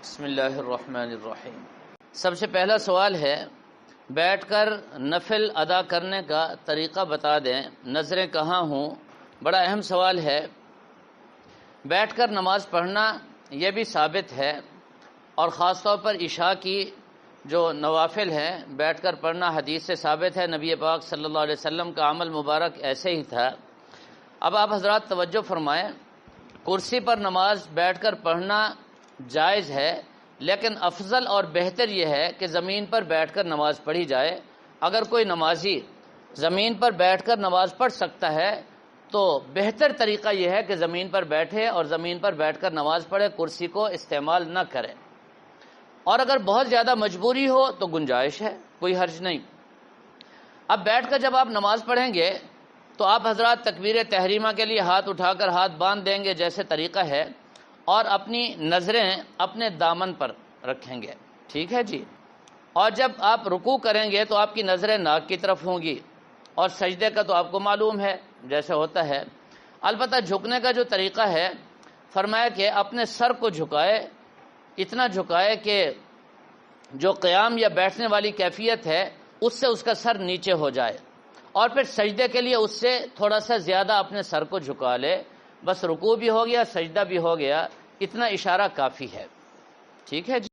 بسم اللہ الرحمن الرحیم۔ سب سے پہلا سوال ہے بیٹھ کر نفل ادا کرنے کا طریقہ بتا دیں، نظریں کہاں ہوں؟ بڑا اہم سوال ہے۔ بیٹھ کر نماز پڑھنا یہ بھی ثابت ہے، اور خاص طور پر عشاء کی جو نوافل ہیں بیٹھ کر پڑھنا حدیث سے ثابت ہے۔ نبی پاک صلی اللہ علیہ وسلم کا عمل مبارک ایسے ہی تھا۔ اب آپ حضرات توجہ فرمائیں، کرسی پر نماز بیٹھ کر پڑھنا جائز ہے، لیکن افضل اور بہتر یہ ہے کہ زمین پر بیٹھ کر نماز پڑھی جائے۔ اگر کوئی نمازی زمین پر بیٹھ کر نماز پڑھ سکتا ہے تو بہتر طریقہ یہ ہے کہ زمین پر بیٹھے اور زمین پر بیٹھ کر نماز پڑھے، کرسی کو استعمال نہ کرے۔ اور اگر بہت زیادہ مجبوری ہو تو گنجائش ہے، کوئی حرج نہیں۔ اب بیٹھ کر جب آپ نماز پڑھیں گے تو آپ حضرات تکبیر تحریمہ کے لیے ہاتھ اٹھا کر ہاتھ باندھ دیں گے جیسے طریقہ ہے، اور اپنی نظریں اپنے دامن پر رکھیں گے، ٹھیک ہے جی۔ اور جب آپ رکوع کریں گے تو آپ کی نظریں ناک کی طرف ہوں گی، اور سجدے کا تو آپ کو معلوم ہے جیسے ہوتا ہے۔ البتہ جھکنے کا جو طریقہ ہے، فرمایا کہ اپنے سر کو جھکائے، اتنا جھکائے کہ جو قیام یا بیٹھنے والی کیفیت ہے اس سے اس کا سر نیچے ہو جائے، اور پھر سجدے کے لیے اس سے تھوڑا سا زیادہ اپنے سر کو جھکا لے۔ بس رکوع بھی ہو گیا، سجدہ بھی ہو گیا، اتنا اشارہ کافی ہے، ٹھیک ہے جی۔